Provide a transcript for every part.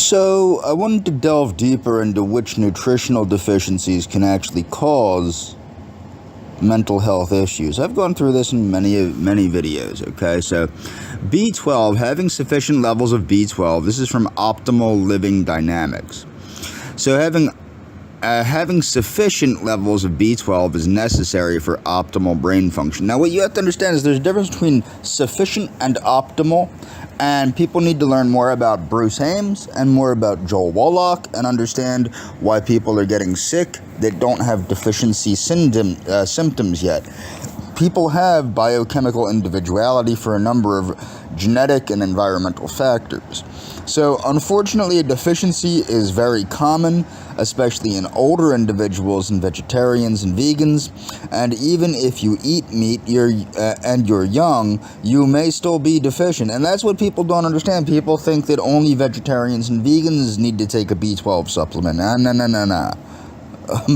So, I wanted to delve deeper into which nutritional deficiencies can actually cause mental health issues. I've gone through this in many videos, okay? So, B12, having sufficient levels of B12, this is from Optimal Living Dynamics. So, having sufficient levels of B12 is necessary for optimal brain function. Now, what you have to understand is there's a difference between sufficient and optimal, and people need to learn more about Bruce Ames and more about Joel Wallach and understand why people are getting sick that don't have deficiency symptoms yet. People have biochemical individuality for a number of genetic and environmental factors. So, unfortunately, a deficiency is very common, especially in older individuals and vegetarians and vegans. And even if you eat meat and you're young, you may still be deficient. And that's what people don't understand. People think that only vegetarians and vegans need to take a B12 supplement. No.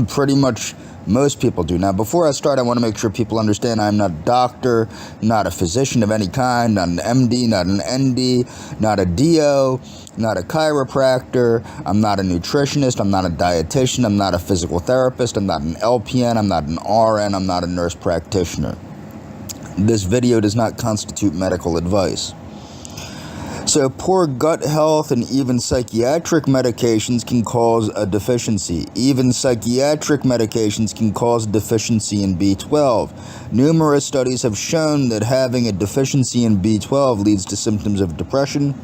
Pretty much most people do. Now, before I start, I want to make sure people understand I'm not a doctor, not a physician of any kind, not an MD, not an ND, not a DO, not a chiropractor. I'm not a nutritionist. I'm not a dietitian. I'm not a physical therapist. I'm not an LPN. I'm not an RN. I'm not a nurse practitioner. This video does not constitute medical advice. So poor gut health and even psychiatric medications can cause a deficiency. Even psychiatric medications can cause a deficiency in B12. Numerous studies have shown that having a deficiency in B12 leads to symptoms of depression,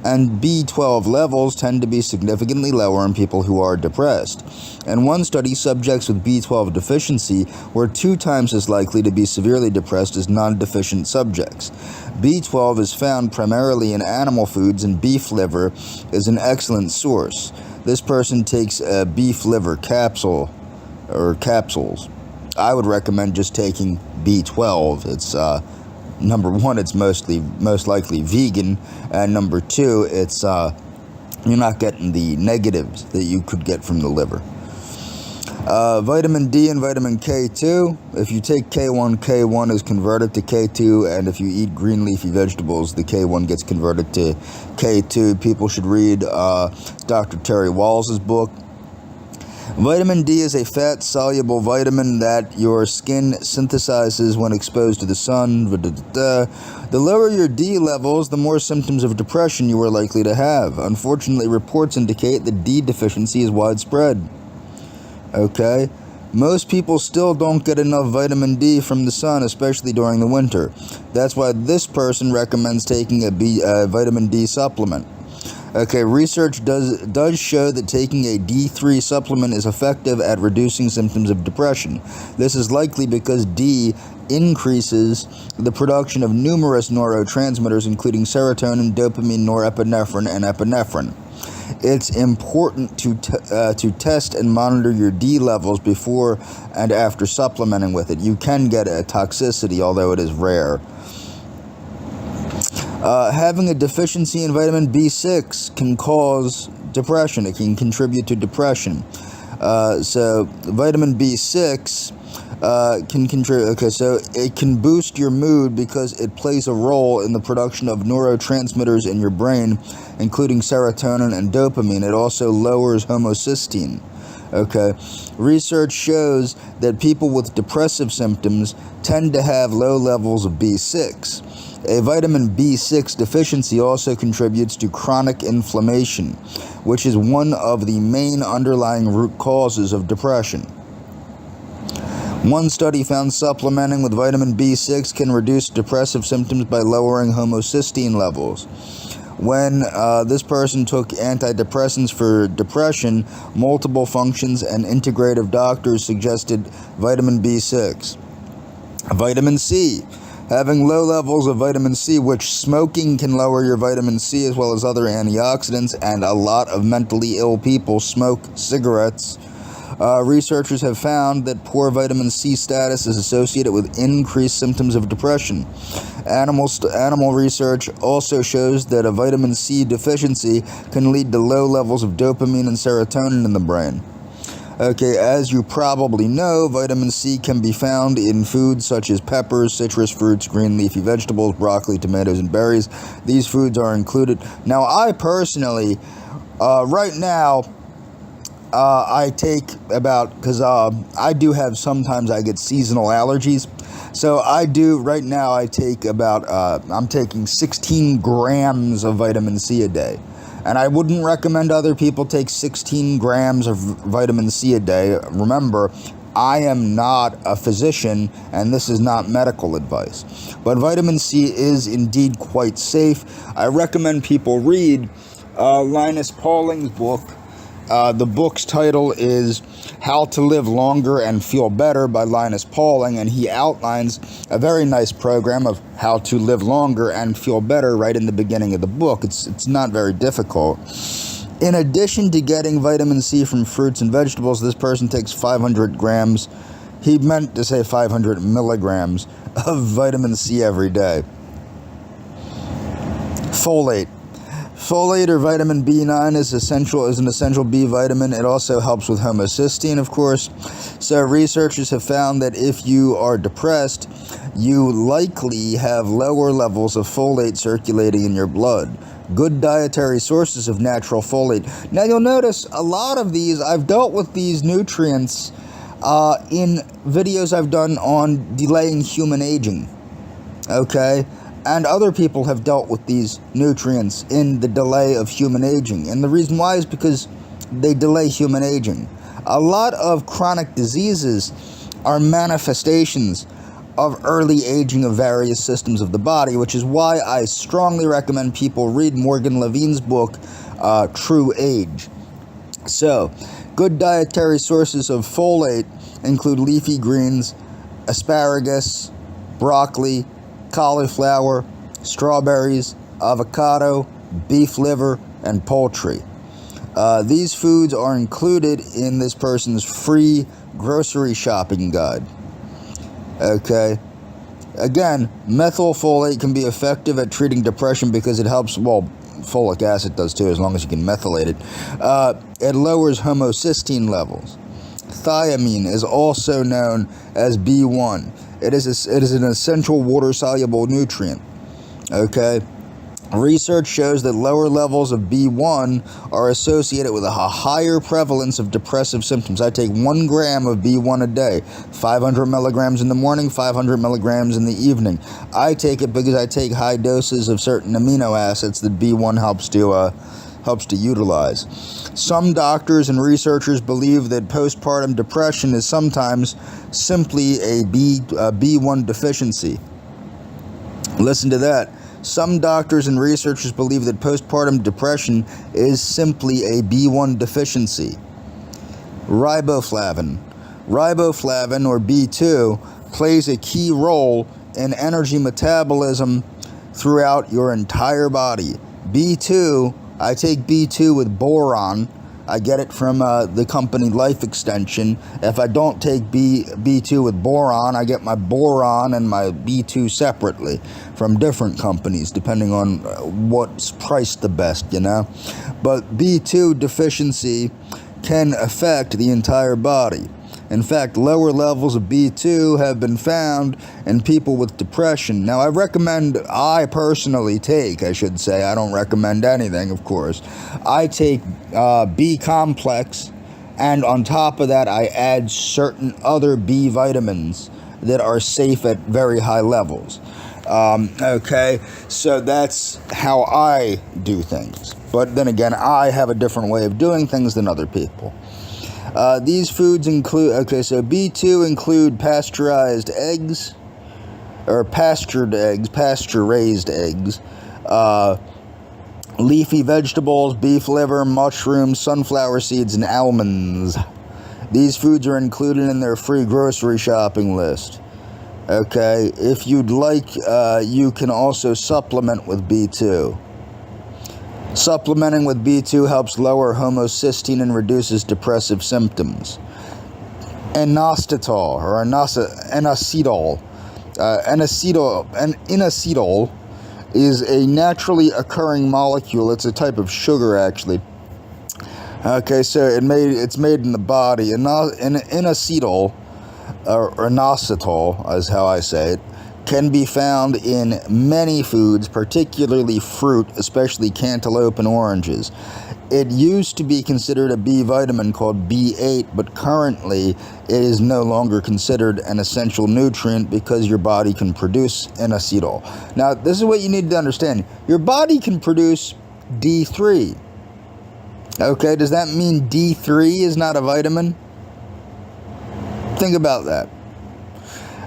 and B12 levels tend to be significantly lower in people who are depressed. In one study, subjects with B12 deficiency were 2 times as likely to be severely depressed as non-deficient subjects. B12 is found primarily in animal foods, and beef liver is an excellent source. This person takes a beef liver capsule or capsules. I would recommend just taking B12. It's number one, it's most likely vegan, and number 2, it's you're not getting the negatives that you could get from the liver. Vitamin D and vitamin K2. If you take K1, K1 is converted to K2, and if you eat green leafy vegetables, the K1 gets converted to K2. People should read Dr. Terry Walls' book. Vitamin D is a fat-soluble vitamin that your skin synthesizes when exposed to the sun. The lower your D levels, the more symptoms of depression you are likely to have. Unfortunately, reports indicate that D deficiency is widespread. Okay? Most people still don't get enough vitamin D from the sun, especially during the winter. That's why this person recommends taking a vitamin D supplement. Okay, research does show that taking a D3 supplement is effective at reducing symptoms of depression. This is likely because D increases the production of numerous neurotransmitters, including serotonin, dopamine, norepinephrine, and epinephrine. It's important to test and monitor your D levels before and after supplementing with it. You can get a toxicity, although it is rare. Having a deficiency in vitamin B6 can cause depression. It can contribute to depression. So vitamin B6 can contribute. Okay, so it can boost your mood because it plays a role in the production of neurotransmitters in your brain, including serotonin and dopamine. It also lowers homocysteine. Okay, research shows that people with depressive symptoms tend to have low levels of B6. A vitamin B6 deficiency also contributes to chronic inflammation, which is one of the main underlying root causes of depression. One study found supplementing with vitamin B6 can reduce depressive symptoms by lowering homocysteine levels. When this person took antidepressants for depression, multiple functions and integrative doctors suggested vitamin B6. Vitamin C. Having low levels of vitamin C, which smoking can lower your vitamin C as well as other antioxidants, and a lot of mentally ill people smoke cigarettes. Researchers have found that poor vitamin C status is associated with increased symptoms of depression. Animal research also shows that a vitamin C deficiency can lead to low levels of dopamine and serotonin in the brain. Okay, as you probably know, vitamin C can be found in foods such as peppers, citrus fruits, green leafy vegetables, broccoli, tomatoes, and berries. These foods are included. Now, I personally Right now, I take about, because I do have, sometimes I get seasonal allergies. So right now I take about, I'm taking 16 grams of vitamin C a day. And I wouldn't recommend other people take 16 grams of vitamin C a day. Remember, I am not a physician, and this is not medical advice. But vitamin C is indeed quite safe. I recommend people read Linus Pauling's book. The book's title is How to Live Longer and Feel Better by Linus Pauling, and he outlines a very nice program of how to live longer and feel better right in the beginning of the book. It's not very difficult. In addition to getting vitamin C from fruits and vegetables, this person takes 500 grams, he meant to say 500 milligrams of vitamin C every day. Folate. Folate, or vitamin B9, is an essential B vitamin. It also helps with homocysteine, of course. So researchers have found that if you are depressed, you likely have lower levels of folate circulating in your blood. Good dietary sources of natural folate. Now you'll notice a lot of these, I've dealt with these nutrients in videos I've done on delaying human aging. Okay? And other people have dealt with these nutrients in the delay of human aging. And the reason why is because they delay human aging. A lot of chronic diseases are manifestations of early aging of various systems of the body, which is why I strongly recommend people read Morgan Levine's book, True Age. So, good dietary sources of folate include leafy greens, asparagus, broccoli, cauliflower, strawberries, avocado, beef liver, and poultry. These foods are included in this person's free grocery shopping guide. Okay. Again, methylfolate can be effective at treating depression because it helps, well, folic acid does too, as long as you can methylate it. It lowers homocysteine levels. Thiamine is also known as B1. It is an essential water-soluble nutrient. Okay? Research shows that lower levels of B1 are associated with a higher prevalence of depressive symptoms. I take 1 gram of B1 a day, 500 milligrams in the morning, 500 milligrams in the evening. I take it because I take high doses of certain amino acids that B1 helps to utilize. Some doctors and researchers believe that postpartum depression is sometimes simply a B1 deficiency. Listen to that. Some doctors and researchers believe that postpartum depression is simply a B1 deficiency. Riboflavin. Riboflavin, or B2, plays a key role in energy metabolism throughout your entire body. B2, I take B2 with boron. I get it from the company Life Extension. If I don't take B2 with boron, I get my boron and my B2 separately from different companies, depending on what's priced the best, you know. But B2 deficiency can affect the entire body. In fact, lower levels of B2 have been found in people with depression. Now, I personally take, I don't recommend anything, of course. I take B complex, and on top of that, I add certain other B vitamins that are safe at very high levels. Okay, so that's how I do things. But then again, I have a different way of doing things than other people. These foods include, so B2 include pasteurized eggs, or pasture-raised eggs, leafy vegetables, beef liver, mushrooms, sunflower seeds, and almonds. These foods are included in their free grocery shopping list. Okay, if you'd like, you can also supplement with B2. Supplementing with B2 helps lower homocysteine and reduces depressive symptoms. Inositol, or inositol. Inositol is a naturally occurring molecule. It's a type of sugar, actually. Okay, so it's made in the body. Inositol, or inositol, is how I say it, can be found in many foods, particularly fruit, especially cantaloupe and oranges. It used to be considered a B vitamin called B8, but currently it is no longer considered an essential nutrient because your body can produce inositol. Now, this is what you need to understand. Your body can produce D3. Okay, does that mean D3 is not a vitamin? Think about that.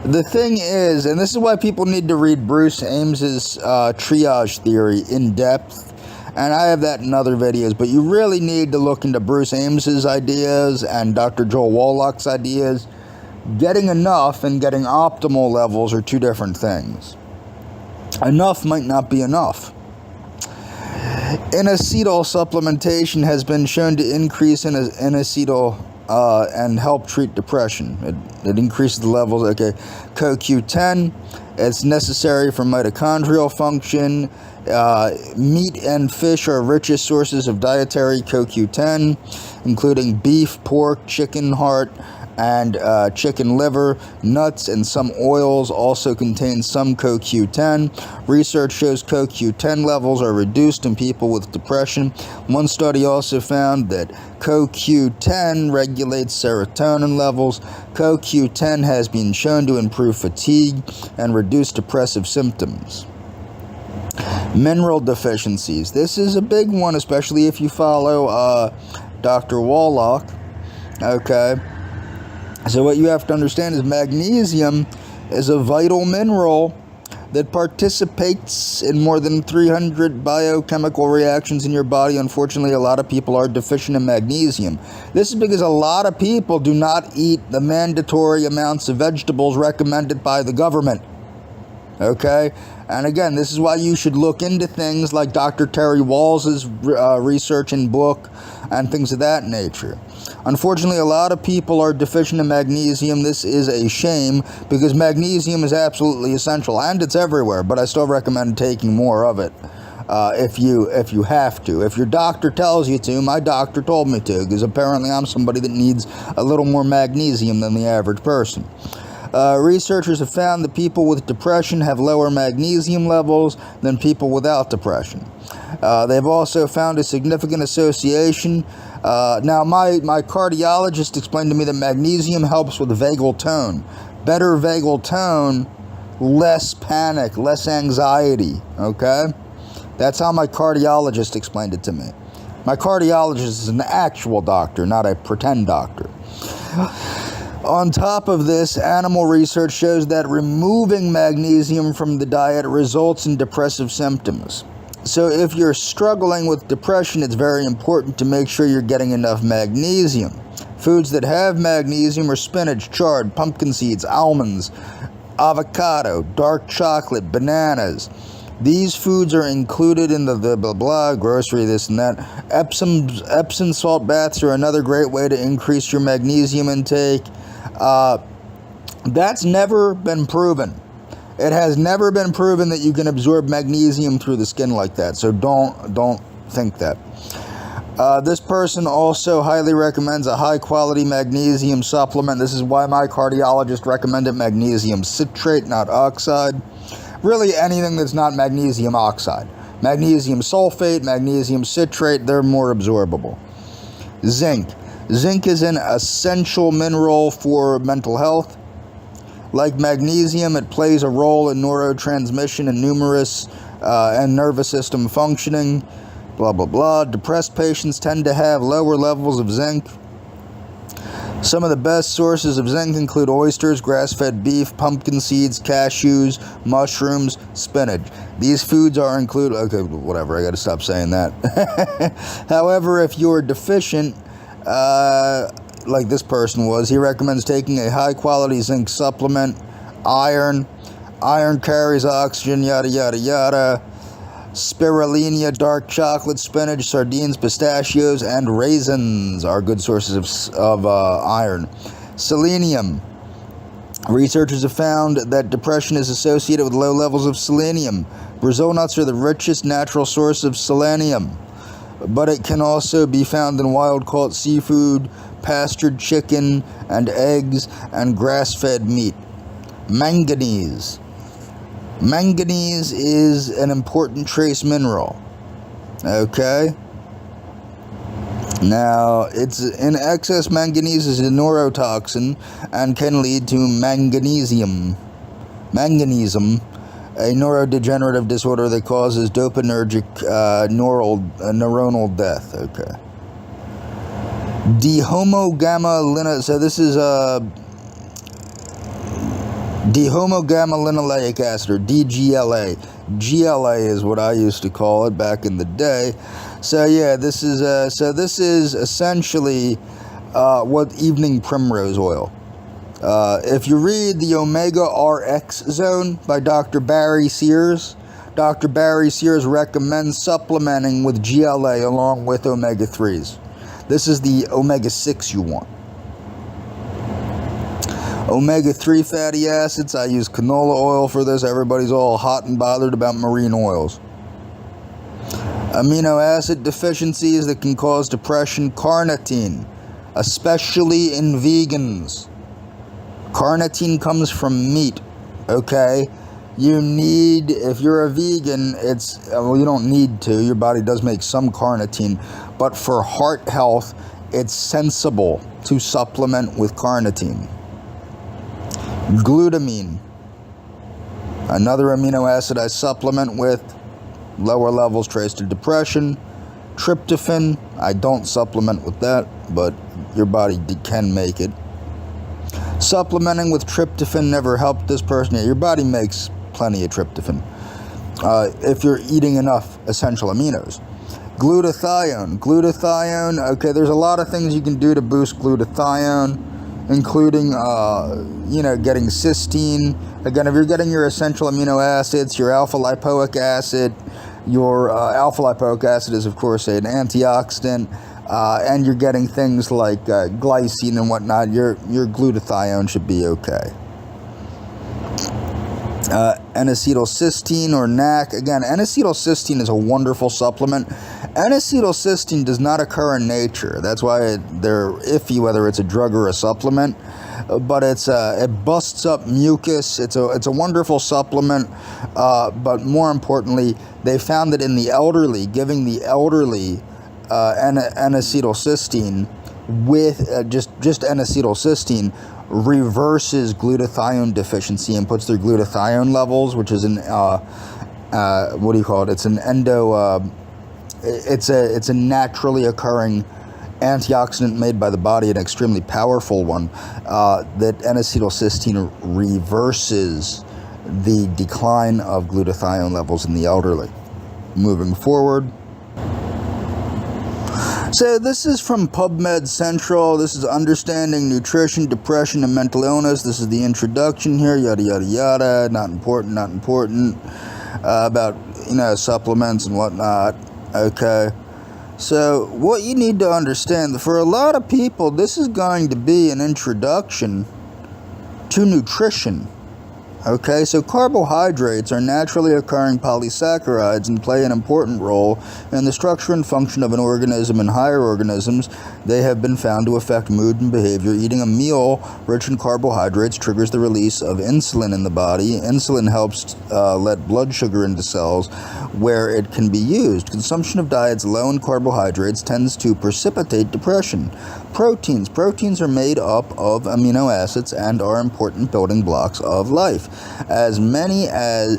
The thing is, and this is why people need to read Bruce Ames's triage theory in depth, and I have that in other videos, but you really need to look into Bruce Ames's ideas and Dr. Joel Wallach's ideas. Getting enough and getting optimal levels are two different things. Enough might not be enough. Inositol supplementation has been shown to increase inositol and help treat depression. It increases the levels. Okay, CoQ10. It's necessary for mitochondrial function. Meat and fish are richest sources of dietary CoQ10, including beef, pork, chicken heart, and chicken liver. Nuts and some oils also contain some CoQ10. Research shows CoQ10 levels are reduced in people with depression. One study also found that CoQ10 regulates serotonin levels. CoQ10 has been shown to improve fatigue and reduce depressive symptoms. Mineral deficiencies. This is a big one, especially if you follow Dr. Wallach. Okay. So what you have to understand is magnesium is a vital mineral that participates in more than 300 biochemical reactions in your body. Unfortunately, a lot of people are deficient in magnesium. This is because a lot of people do not eat the mandatory amounts of vegetables recommended by the government. Okay? And again, this is why you should look into things like Dr. Terry Walls's research and book and things of that nature. Unfortunately, a lot of people are deficient in magnesium. This is a shame because magnesium is absolutely essential and it's everywhere, but I still recommend taking more of it if you have to. If your doctor tells you to, my doctor told me to, because apparently I'm somebody that needs a little more magnesium than the average person. Researchers have found that people with depression have lower magnesium levels than people without depression. They've also found a significant association. Now, my cardiologist explained to me that magnesium helps with vagal tone. Better vagal tone, less panic, less anxiety, okay? That's how my cardiologist explained it to me. My cardiologist is an actual doctor, not a pretend doctor. On top of this, animal research shows that removing magnesium from the diet results in depressive symptoms. So if you're struggling with depression, it's very important to make sure you're getting enough magnesium. Foods that have magnesium are spinach, chard, pumpkin seeds, almonds, avocado, dark chocolate, bananas. These foods are included in the blah blah, grocery, this and that. Epsom salt baths are another great way to increase your magnesium intake. That's never been proven. It has never been proven that you can absorb magnesium through the skin like that. So don't think that. This person also highly recommends a high-quality magnesium supplement. This is why my cardiologist recommended magnesium citrate, not oxide. Really anything that's not magnesium oxide. Magnesium sulfate, magnesium citrate, they're more absorbable. Zinc. Zinc is an essential mineral for mental health. Like magnesium, it plays a role in neurotransmission and numerous and nervous system functioning. Blah, blah, blah. Depressed patients tend to have lower levels of zinc. Some of the best sources of zinc include oysters, grass-fed beef, pumpkin seeds, cashews, mushrooms, spinach. These foods are included... Okay, whatever, I got to stop saying that. However, if you're deficient, like this person was, he recommends taking a high-quality zinc supplement. Iron carries oxygen, yada, yada, yada. Spirulina, dark chocolate, spinach, sardines, pistachios, and raisins are good sources of iron. Selenium. Researchers have found that depression is associated with low levels of selenium. Brazil nuts are the richest natural source of selenium, but it can also be found in wild-caught seafood, pastured chicken, and eggs, and grass-fed meat. Manganese. Manganese is an important trace mineral. Okay? Now, it's in excess manganese is a neurotoxin and can lead to manganism, a neurodegenerative disorder that causes dopaminergic neuronal death. Okay. So this is dihomogamma-linoleic acid, or DGLA. GLA is what I used to call it back in the day. So yeah, this is essentially what evening primrose oil. If you read the Omega RX Zone by Dr. Barry Sears, Dr. Barry Sears recommends supplementing with GLA along with omega-3s. This is the omega-6 you want. Omega-3 fatty acids, I use canola oil for this. Everybody's all hot and bothered about marine oils. Amino acid deficiencies that can cause depression, carnitine, especially in vegans. Carnitine comes from meat, okay? You need, if you're a vegan, you don't need to. Your body does make some carnitine, but for heart health, it's sensible to supplement with carnitine. Glutamine, another amino acid I supplement with, lower levels trace to depression. Tryptophan, I don't supplement with that, but your body can make it. Supplementing with tryptophan never helped this person. Yeah, your body makes plenty of tryptophan if you're eating enough essential aminos. Glutathione, okay, there's a lot of things you can do to boost glutathione, including, getting cysteine. Again, if you're getting your essential amino acids, your alpha-lipoic acid, your alpha-lipoic acid is, of course, an antioxidant, and you're getting things like glycine and whatnot, your glutathione should be okay. N-acetylcysteine, or NAC. Again, N-acetylcysteine is a wonderful supplement. N-acetylcysteine does not occur in nature. That's why they're iffy whether it's a drug or a supplement. But it busts up mucus. It's a wonderful supplement. But more importantly, they found that in the elderly, giving the elderly N-acetylcysteine with just N-acetylcysteine reverses glutathione deficiency and puts their glutathione levels, which is it's a naturally occurring antioxidant made by the body, an extremely powerful one, that N-acetylcysteine reverses the decline of glutathione levels in the elderly. Moving forward. So this is from PubMed Central. This is Understanding Nutrition, Depression, and Mental Illness. This is the introduction here, yada, yada, yada. Not important. About, supplements and whatnot. Okay. So what you need to understand, for a lot of people, this is going to be an introduction to nutrition. Okay, so carbohydrates are naturally occurring polysaccharides and play an important role in the structure and function of an organism. In higher organisms, they have been found to affect mood and behavior. Eating a meal rich in carbohydrates triggers the release of insulin in the body. Insulin helps let blood sugar into cells where it can be used. Consumption of diets low in carbohydrates tends to precipitate depression. Proteins are made up of amino acids and are important building blocks of life. As many as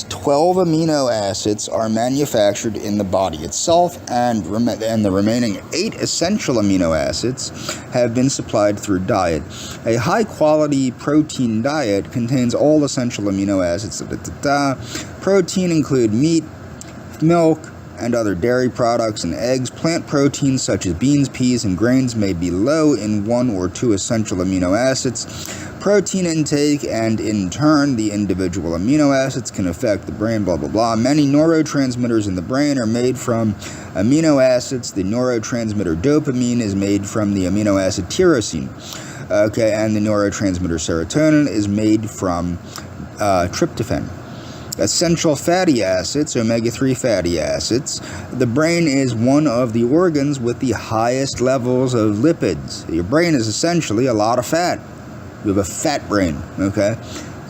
12 amino acids are manufactured in the body itself, and the remaining 8 essential amino acids have been supplied through diet. A high-quality protein diet contains all essential amino acids. Protein include meat, milk, and other dairy products and eggs. Plant proteins such as beans, peas, and grains may be low in 1 or 2 essential amino acids. Protein intake and, in turn, the individual amino acids can affect the brain, blah, blah, blah. Many neurotransmitters in the brain are made from amino acids. The neurotransmitter dopamine is made from the amino acid tyrosine. Okay, and the neurotransmitter serotonin is made from tryptophan. Essential fatty acids, omega-3 fatty acids. The brain is one of the organs with the highest levels of lipids. Your brain is essentially a lot of fat. You have a fat brain, okay?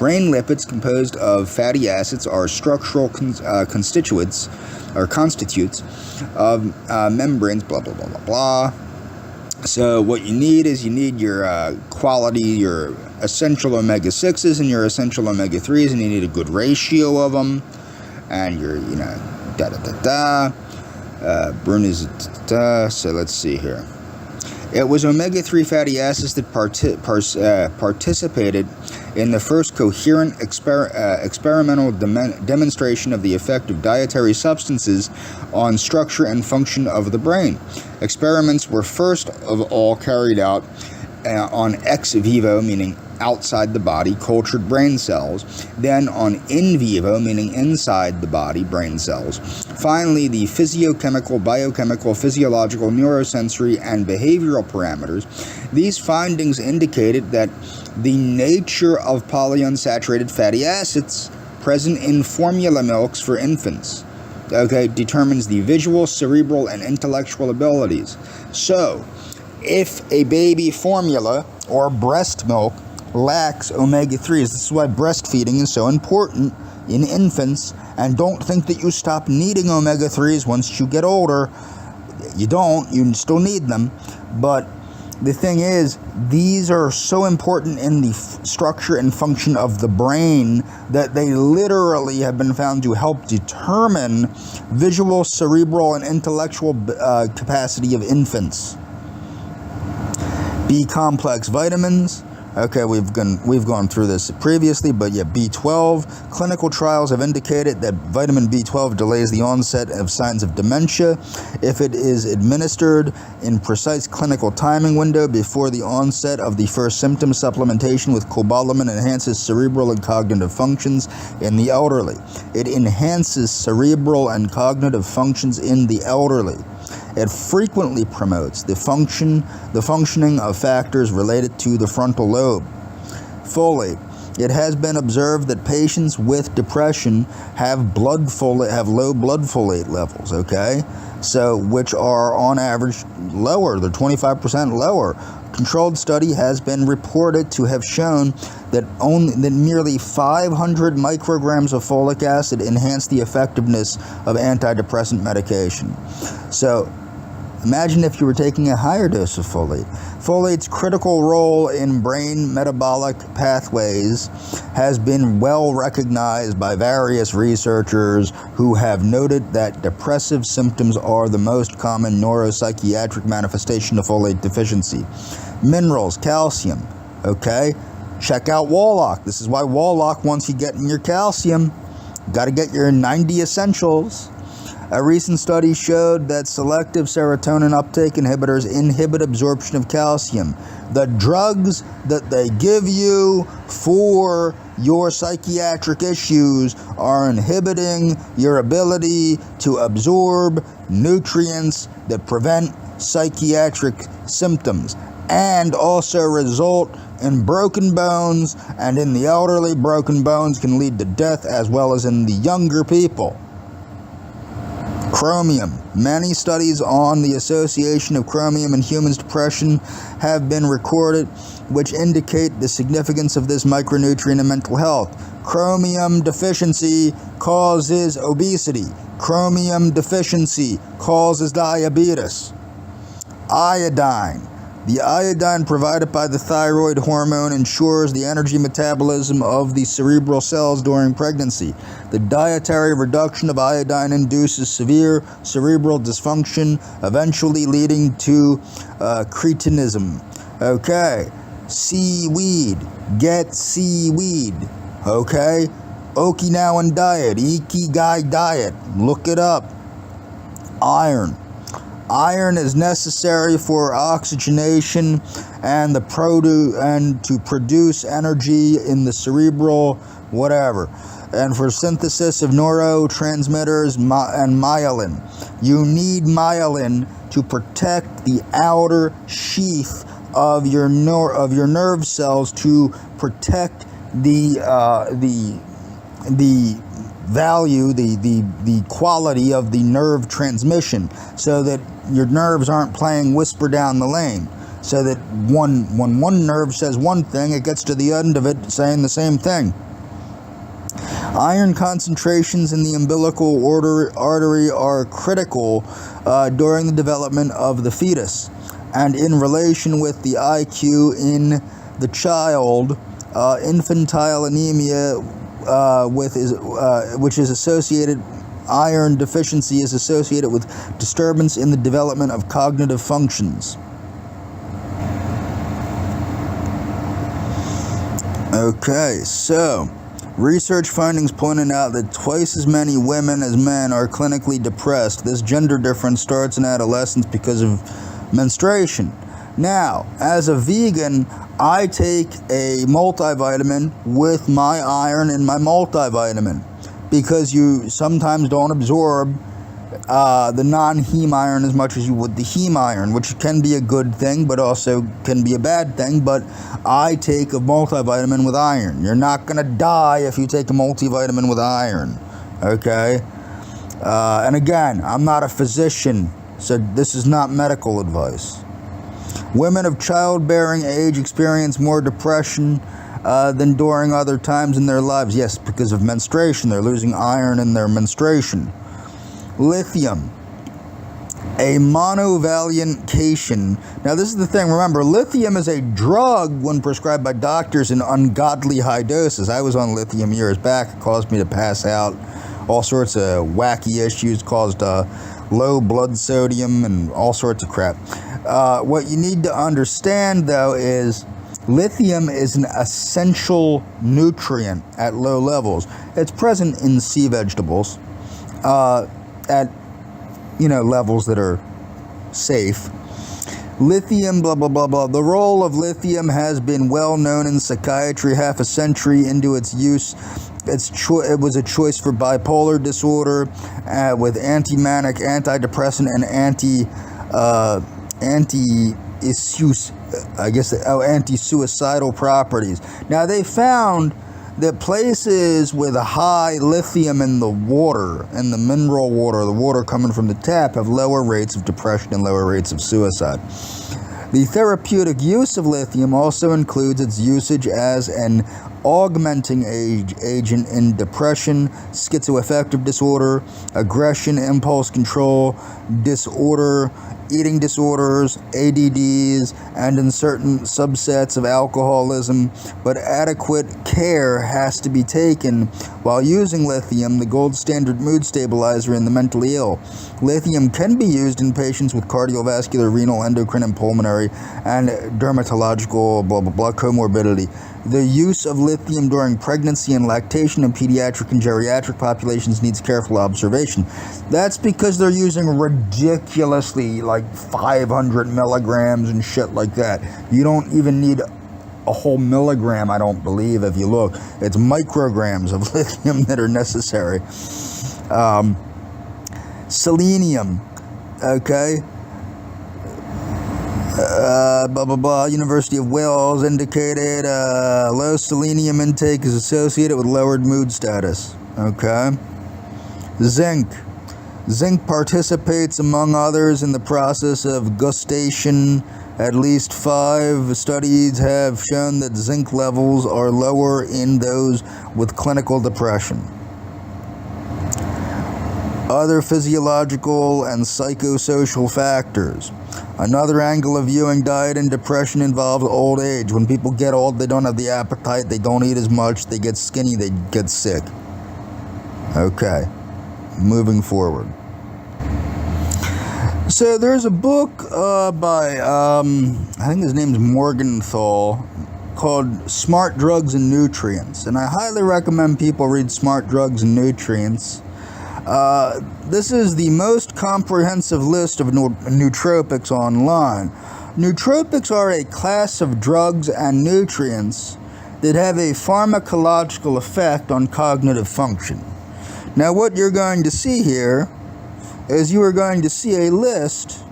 Brain lipids composed of fatty acids are structural constituents of membranes, blah, blah, blah, blah, blah. So what you need is your your essential omega-6s and your essential omega-3s, and you need a good ratio of them, and your, Bruni's, so let's see here. It was omega-3 fatty acids that participated in the first coherent experimental demonstration of the effect of dietary substances on structure and function of the brain. Experiments were first of all carried out on ex vivo, meaning outside the body, cultured brain cells, then on in vivo, meaning inside the body, brain cells. Finally, the physiochemical, biochemical, physiological, neurosensory, and behavioral parameters. These findings indicated that the nature of polyunsaturated fatty acids present in formula milks for infants, determines the visual, cerebral, and intellectual abilities. So, if a baby formula or breast milk lacks omega-3s, this is why breastfeeding is so important in infants, and don't think that you stop needing omega-3s once you get older. You don't, you still need them, but the thing is, these are so important in the structure and function of the brain that they literally have been found to help determine visual, cerebral, and intellectual capacity of infants. B-complex vitamins. Okay, we've gone through this previously, but yeah, B12. Clinical trials have indicated that vitamin B12 delays the onset of signs of dementia if it is administered in precise clinical timing window before the onset of the first symptom. Supplementation with cobalamin enhances cerebral and cognitive functions in the elderly. It enhances cerebral and cognitive functions in the elderly. It frequently promotes the functioning of factors related to the frontal lobe. Folate. It has been observed that patients with depression have low blood folate levels, so which are on average lower. They're 25% lower. Controlled study has been reported to have shown that merely 500 micrograms of folic acid enhance the effectiveness of antidepressant medication. So imagine if you were taking a higher dose of folate. Folate's critical role in brain metabolic pathways has been well recognized by various researchers who have noted that depressive symptoms are the most common neuropsychiatric manifestation of folate deficiency. Minerals, calcium, Check out Wallach. This is why Wallach wants you getting your calcium. Got to get your 90 essentials. A recent study showed that selective serotonin uptake inhibitors inhibit absorption of calcium. The drugs that they give you for your psychiatric issues are inhibiting your ability to absorb nutrients that prevent psychiatric symptoms and also result in broken bones, and in the elderly, broken bones can lead to death as well as in the younger people. Chromium. Many studies on the association of chromium and humans' depression have been recorded, which indicate the significance of this micronutrient in mental health. Chromium deficiency causes obesity. Chromium deficiency causes diabetes. Iodine. The iodine provided by the thyroid hormone ensures the energy metabolism of the cerebral cells during pregnancy. The dietary reduction of iodine induces severe cerebral dysfunction, eventually leading to cretinism. Seaweed. Get seaweed. Okinawan diet. Ikigai diet. Look it up. Iron. Iron is necessary for oxygenation and to produce energy in the cerebral and for synthesis of neurotransmitters and myelin. You need myelin to protect the outer sheath of your nerve cells, to protect the value, the quality of the nerve transmission, so that your nerves aren't playing whisper down the lane, so that when one nerve says one thing, it gets to the end of it saying the same thing. Iron concentrations in the umbilical artery are critical during the development of the fetus, and in relation with the IQ in the child. Infantile anemia, which is associated, iron deficiency is associated with disturbance in the development of cognitive functions. Okay, so research findings pointed out that twice as many women as men are clinically depressed. This gender difference starts in adolescence because of menstruation. Now, as a vegan, I take a multivitamin with my iron in my multivitamin because you sometimes don't absorb the non-heme iron as much as you would the heme iron, which can be a good thing but also can be a bad thing. But I take a multivitamin with iron. You're not going to die if you take a multivitamin with iron, okay? And again, I'm not a physician, so this is not medical advice. Women of childbearing age experience more depression than during other times in their lives. Yes, because of menstruation. They're losing iron in their menstruation. Lithium, a monovalent cation. Now, this is the thing. Remember, lithium is a drug when prescribed by doctors in ungodly high doses. I was on lithium years back. It caused me to pass out. All sorts of wacky issues, caused low blood sodium and all sorts of crap. What you need to understand, though, is lithium is an essential nutrient at low levels. It's present in sea vegetables at, levels that are safe. Lithium, blah, blah, blah, blah. The role of lithium has been well known in psychiatry half a century into its use. It was a choice for bipolar disorder with anti-manic, antidepressant, and anti-suicidal properties. Now, they found that places with a high lithium in the water, in the mineral water, the water coming from the tap, have lower rates of depression and lower rates of suicide. The therapeutic use of lithium also includes its usage as an augmenting agent in depression, schizoaffective disorder, aggression, impulse control disorder, eating disorders, ADDs, and in certain subsets of alcoholism, but adequate care has to be taken while using lithium, the gold standard mood stabilizer in the mentally ill. Lithium can be used in patients with cardiovascular, renal, endocrine, and pulmonary, and dermatological, blah, blah, blah, comorbidity. The use of lithium during pregnancy and lactation in pediatric and geriatric populations needs careful observation. That's because they're using ridiculously, like 500 milligrams and shit like that. You don't even need a whole milligram, I don't believe, if you look. It's micrograms of lithium that are necessary. Selenium, okay? Blah, blah, blah. University of Wales indicated low selenium intake is associated with lowered mood status. Okay. Zinc. Zinc participates, among others, in the process of gustation. At least 5 studies have shown that zinc levels are lower in those with clinical depression. Other physiological and psychosocial factors. Another angle of viewing diet and depression involves old age. When people get old, they don't have the appetite, they don't eat as much, they get skinny, they get sick. Okay, moving forward. So there's a book by, I think his name's Morgenthau, called Smart Drugs and Nutrients. And I highly recommend people read Smart Drugs and Nutrients. This is the most comprehensive list of nootropics online. Nootropics are a class of drugs and nutrients that have a pharmacological effect on cognitive function. Now, what you're going to see here is you are going to see a list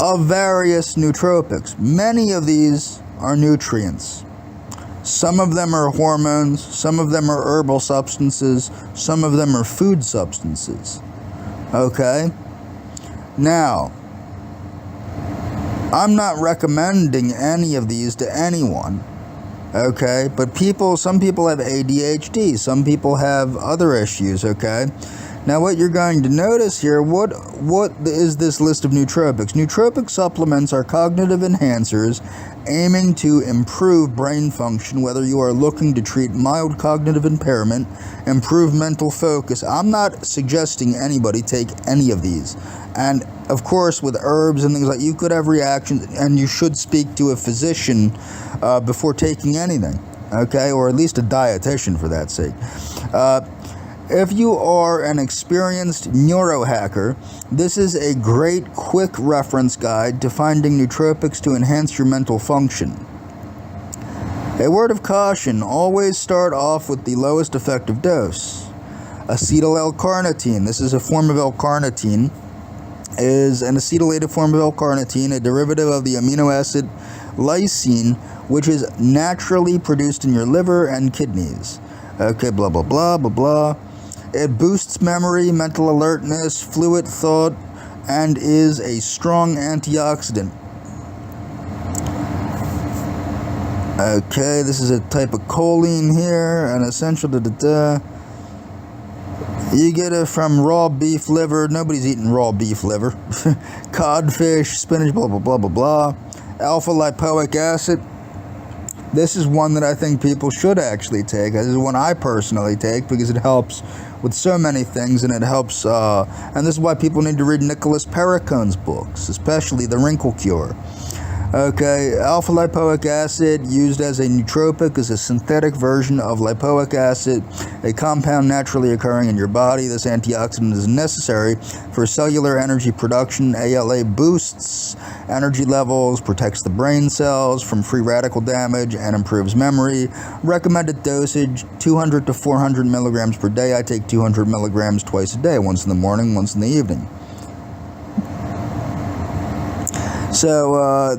of various nootropics. Many of these are nutrients. Some of them are hormones, some of them are herbal substances, some of them are food substances. Okay? Now, I'm not recommending any of these to anyone. Okay, but some people have ADHD, some people have other issues, okay? Now what you're going to notice here, what is this list of nootropics? Nootropic supplements are cognitive enhancers aiming to improve brain function, whether you are looking to treat mild cognitive impairment, improve mental focus. I'm not suggesting anybody take any of these. And of course, with herbs and things like, you could have reactions, and you should speak to a physician before taking anything, okay? Or at least a dietitian, for that sake. If you are an experienced neurohacker, this is a great quick reference guide to finding nootropics to enhance your mental function. A word of caution, always start off with the lowest effective dose. Acetyl L-carnitine, this is a form of L-carnitine, is an acetylated form of L-carnitine, a derivative of the amino acid lysine, which is naturally produced in your liver and kidneys. Okay, blah, blah, blah, blah, blah. It boosts memory, mental alertness, fluid thought, and is a strong antioxidant. Okay, this is a type of choline here, an essential You get it from raw beef liver. Nobody's eating raw beef liver. Codfish, spinach, blah, blah, blah, blah, blah. Alpha lipoic acid. This is one that I think people should actually take. This is one I personally take because it helps with so many things, and it helps, and this is why people need to read Nicholas Perricone's books, especially The Wrinkle Cure. Okay, alpha lipoic acid, used as a nootropic, is a synthetic version of lipoic acid, a compound naturally occurring in your body. This antioxidant is necessary for cellular energy production. ALA boosts energy levels, protects the brain cells from free radical damage, and improves memory. Recommended dosage, 200 to 400 milligrams per day. I take 200 milligrams twice a day, once in the morning, once in the evening. So, I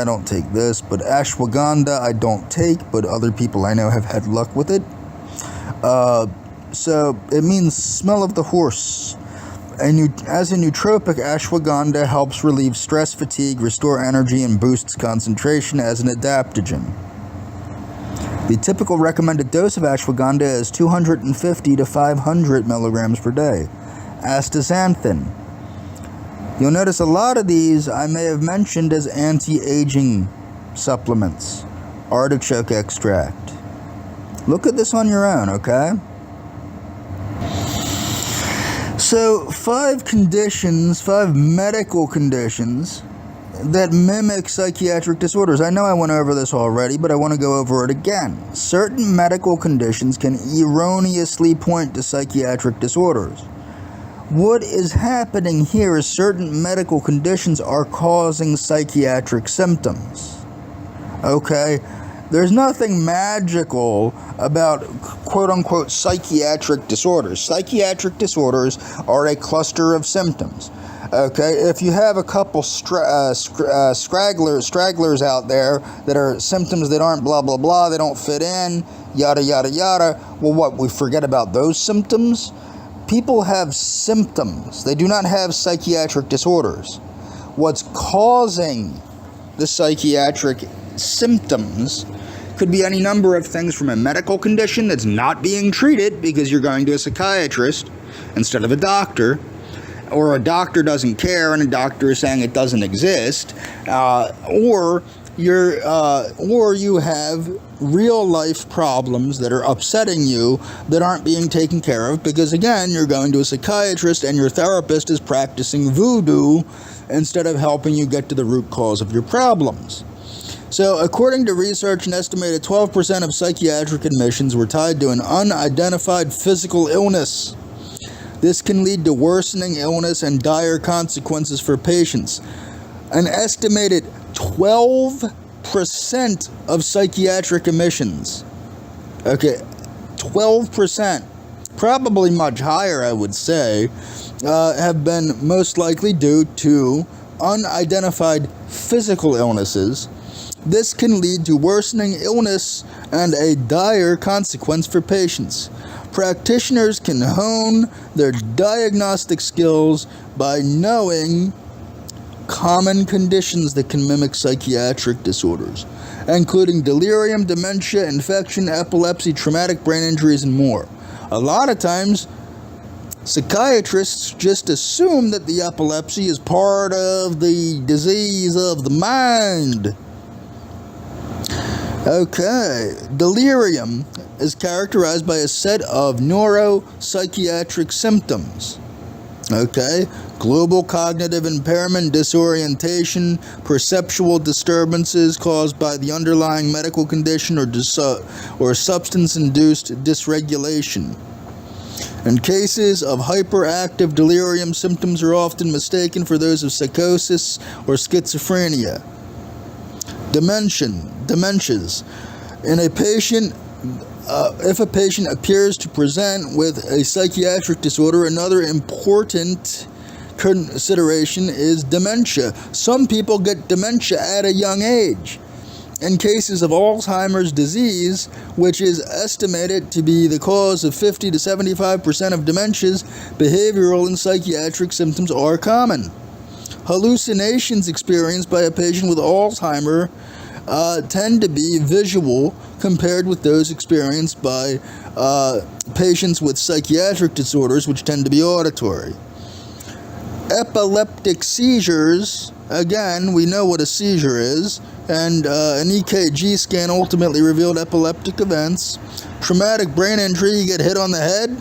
don't take this, but ashwagandha I don't take, but other people I know have had luck with it. So, it means smell of the horse. As a nootropic, ashwagandha helps relieve stress, fatigue, restore energy, and boosts concentration as an adaptogen. The typical recommended dose of ashwagandha is 250 to 500 milligrams per day. Astaxanthin. You'll notice a lot of these I may have mentioned as anti-aging supplements. Artichoke extract. Look at this on your own, okay? So, 5 medical conditions that mimic psychiatric disorders. I know I went over this already, but I want to go over it again. Certain medical conditions can erroneously point to psychiatric disorders. What is happening here is certain medical conditions are causing psychiatric symptoms. Okay? There's nothing magical about quote-unquote psychiatric disorders. Psychiatric disorders are a cluster of symptoms. Okay? If you have a couple stragglers out there that are symptoms that aren't blah, blah, blah, they don't fit in, yada, yada, yada, well, what, we forget about those symptoms? People have symptoms. They do not have psychiatric disorders. What's causing the psychiatric symptoms could be any number of things, from a medical condition that's not being treated because you're going to a psychiatrist instead of a doctor, or a doctor doesn't care and a doctor is saying it doesn't exist, or you have real life problems that are upsetting you that aren't being taken care of because, again, you're going to a psychiatrist and your therapist is practicing voodoo instead of helping you get to the root cause of your problems. So, according to research, an estimated 12% of psychiatric admissions were tied to an unidentified physical illness. This can lead to worsening illness and dire consequences for patients. An estimated 12% of psychiatric admissions. Okay, 12%, probably much higher, I would say, have been most likely due to unidentified physical illnesses. This can lead to worsening illness and a dire consequence for patients. Practitioners can hone their diagnostic skills by knowing common conditions that can mimic psychiatric disorders, including delirium, dementia, infection, epilepsy, traumatic brain injuries, and more. A lot of times, psychiatrists just assume that the epilepsy is part of the disease of the mind. Okay, delirium is characterized by a set of neuropsychiatric symptoms. Okay, global cognitive impairment, disorientation, perceptual disturbances caused by the underlying medical condition or substance-induced dysregulation. In cases of hyperactive delirium, symptoms are often mistaken for those of psychosis or schizophrenia. Dementias. In a patient, if a patient appears to present with a psychiatric disorder, another important consideration is dementia. Some people get dementia at a young age. In cases of Alzheimer's disease, which is estimated to be the cause of 50 to 75% of dementias, behavioral and psychiatric symptoms are common. Hallucinations experienced by a patient with Alzheimer's tend to be visual compared with those experienced by patients with psychiatric disorders, which tend to be auditory. Epileptic seizures, again, we know what a seizure is, and an EKG scan ultimately revealed epileptic events. Traumatic brain injury, you get hit on the head.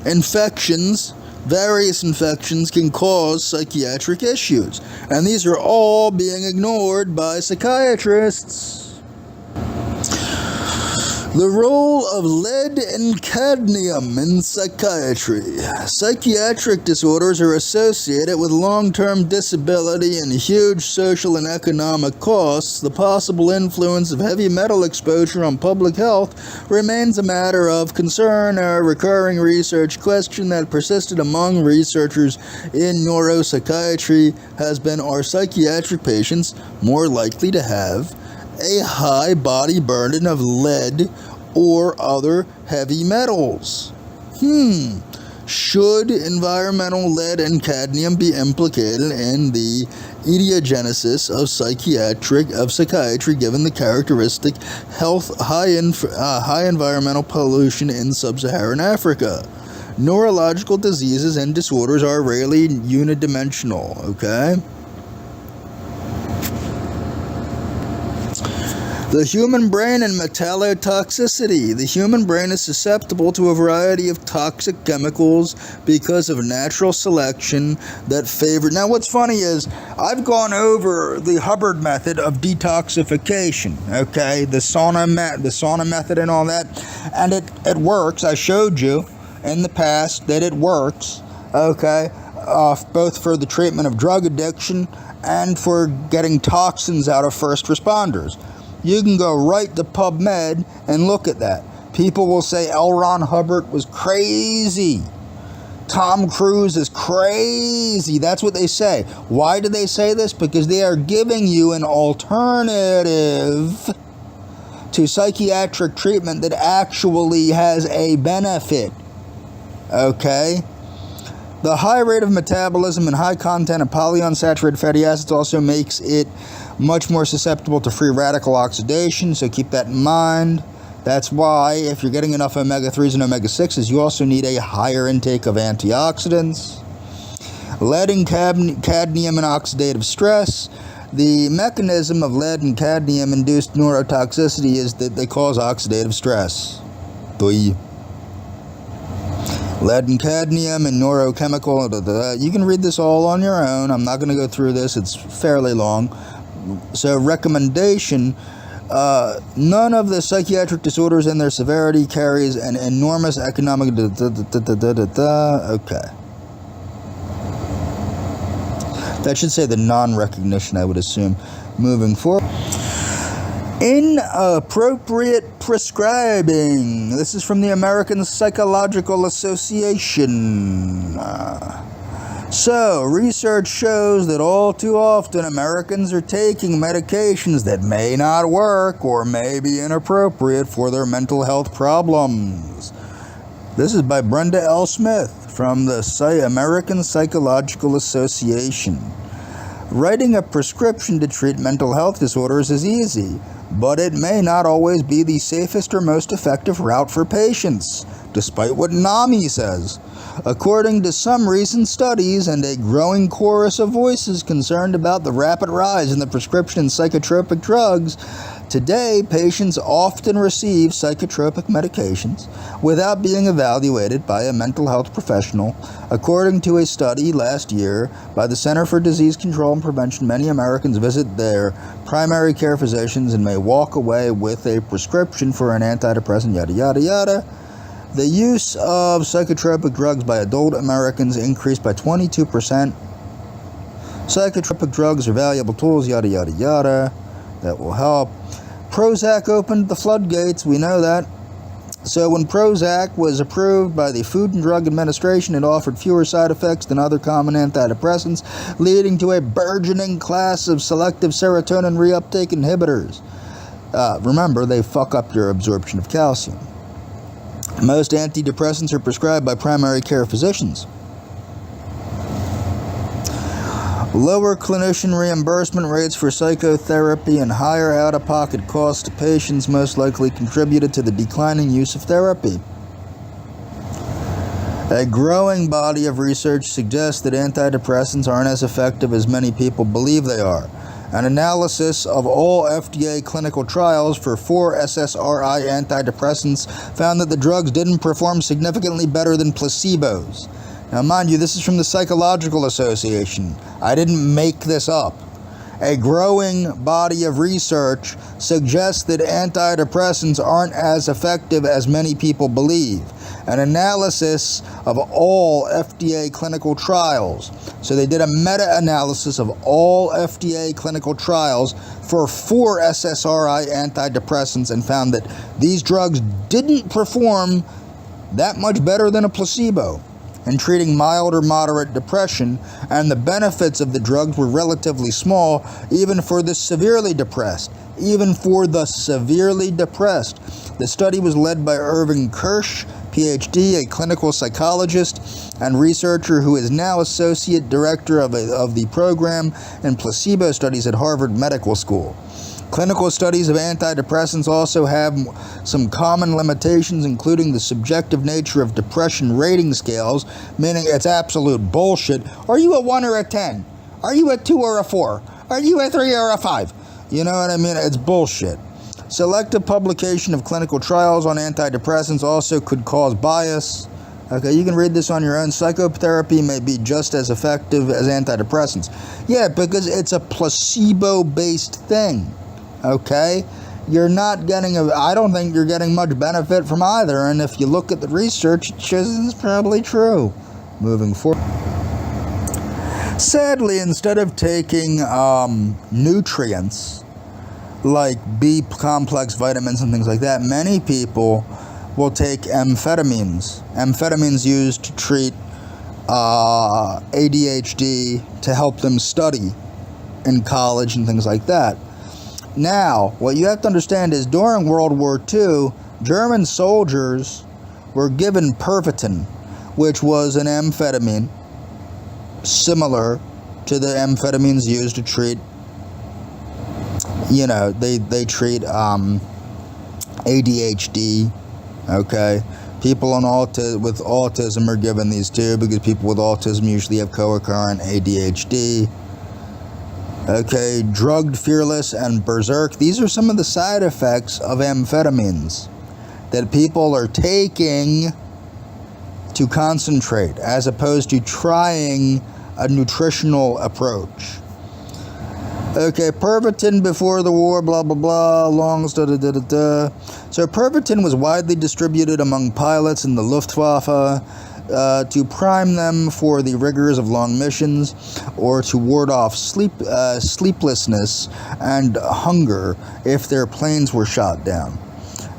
Infections, various infections can cause psychiatric issues, and these are all being ignored by psychiatrists. The role of lead and cadmium in psychiatry. Psychiatric disorders are associated with long-term disability and huge social and economic costs. The possible influence of heavy metal exposure on public health remains a matter of concern. A recurring research question that persisted among researchers in neuropsychiatry has been, are psychiatric patients more likely to have a high body burden of lead or other heavy metals? Should environmental lead and cadmium be implicated in the etiogenesis of psychiatry given the characteristic high environmental pollution in sub-Saharan Africa? Neurological diseases and disorders are rarely unidimensional, okay? The human brain and metallotoxicity. The human brain is susceptible to a variety of toxic chemicals because of natural selection that favor. Now, what's funny is I've gone over the Hubbard method of detoxification. Okay, the sauna method and all that, and it works. I showed you in the past that it works. Okay, both for the treatment of drug addiction and for getting toxins out of first responders. You can go right to PubMed and look at that. People will say L. Ron Hubbard was crazy. Tom Cruise is crazy. That's what they say. Why do they say this? Because they are giving you an alternative to psychiatric treatment that actually has a benefit. Okay? The high rate of metabolism and high content of polyunsaturated fatty acids also makes it much more susceptible to free radical oxidation, so keep that in mind. That's why, if you're getting enough omega-3s and omega-6s, you also need a higher intake of antioxidants. Lead and cadmium and oxidative stress. The mechanism of lead and cadmium-induced neurotoxicity is that they cause oxidative stress. Lead and cadmium and neurochemical. You can read this all on your own. I'm not going to go through this. It's fairly long. So, recommendation, none of the psychiatric disorders and their severity carries an enormous economic... Okay. That should say the non-recognition, I would assume, moving forward. Inappropriate prescribing. This is from the American Psychological Association. So, research shows that all too often Americans are taking medications that may not work or may be inappropriate for their mental health problems. This is by Brenda L. Smith from the American Psychological Association. Writing a prescription to treat mental health disorders is easy, but it may not always be the safest or most effective route for patients, despite what NAMI says. According to some recent studies and a growing chorus of voices concerned about the rapid rise in the prescription of psychotropic drugs, today patients often receive psychotropic medications without being evaluated by a mental health professional. According to a study last year by the Center for Disease Control and Prevention, many Americans visit their primary care physicians and may walk away with a prescription for an antidepressant, yada yada yada. The use of psychotropic drugs by adult Americans increased by 22%. Psychotropic drugs are valuable tools, yada yada yada. That will help. Prozac opened the floodgates, we know that. So when Prozac was approved by the Food and Drug Administration, it offered fewer side effects than other common antidepressants, leading to a burgeoning class of selective serotonin reuptake inhibitors. Remember, they fuck up your absorption of calcium. Most antidepressants are prescribed by primary care physicians. Lower clinician reimbursement rates for psychotherapy and higher out-of-pocket costs to patients most likely contributed to the declining use of therapy. A growing body of research suggests that antidepressants aren't as effective as many people believe they are. An analysis of all FDA clinical trials for 4 SSRI antidepressants found that the drugs didn't perform significantly better than placebos. Now, mind you, this is from the Psychological Association. I didn't make this up. A growing body of research suggests that antidepressants aren't as effective as many people believe. An analysis of all FDA clinical trials. So they did a meta-analysis of all FDA clinical trials for 4 SSRI antidepressants and found that these drugs didn't perform that much better than a placebo in treating mild or moderate depression, and the benefits of the drugs were relatively small, even for the severely depressed. The study was led by Irving Kirsch, PhD, a clinical psychologist and researcher who is now associate director of the program in placebo studies at Harvard Medical School. Clinical studies of antidepressants also have some common limitations, including the subjective nature of depression rating scales, meaning it's absolute bullshit. Are you a 1 or a 10? Are you a 2 or a 4? Are you a 3 or a 5? You know what I mean? It's bullshit. Selective publication of clinical trials on antidepressants also could cause bias. Okay, you can read this on your own. Psychotherapy may be just as effective as antidepressants. Yeah, because it's a placebo-based thing. Okay? I don't think you're getting much benefit from either, and if you look at the research, it shows it's probably true. Moving forward. Sadly, instead of taking nutrients like B complex vitamins and things like that, many people will take amphetamines. Amphetamines used to treat ADHD, to help them study in college and things like that. Now, what you have to understand is during World War II, German soldiers were given Pervitin, which was an amphetamine similar to the amphetamines used to treat, they treat ADHD, okay? People with autism are given these too, because people with autism usually have co-occurrent ADHD. Okay, drugged, fearless, and berserk. These are some of the side effects of amphetamines that people are taking to concentrate, as opposed to trying a nutritional approach. Okay, Pervitin before the war, blah, blah, blah, longs, da-da-da-da-da. So Pervitin was widely distributed among pilots in the Luftwaffe to prime them for the rigors of long missions, or to ward off sleeplessness and hunger if their planes were shot down.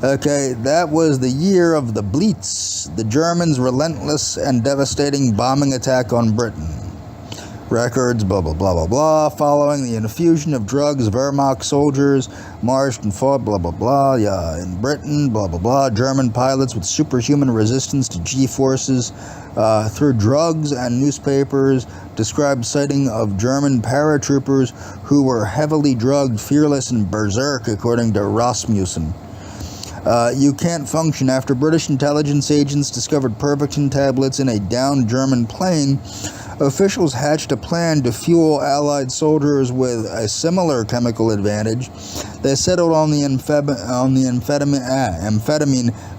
Okay, that was the year of the Blitz, the Germans' relentless and devastating bombing attack on Britain. records, blah, blah, blah, blah, blah. Following the infusion of drugs, Wehrmacht soldiers marched and fought, blah, blah, blah. Yeah, in Britain, blah, blah, blah. German pilots with superhuman resistance to G-forces through drugs, and newspapers described sighting of German paratroopers who were heavily drugged, fearless, and berserk, according to Rasmussen. You can't function. After British intelligence agents discovered Pervitin tablets in a downed German plane, officials hatched a plan to fuel Allied soldiers with a similar chemical advantage. They settled on the amphetamine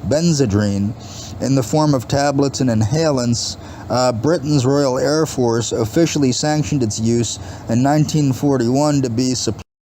benzedrine in the form of tablets and inhalants. Britain's Royal Air Force officially sanctioned its use in 1941 to be supplied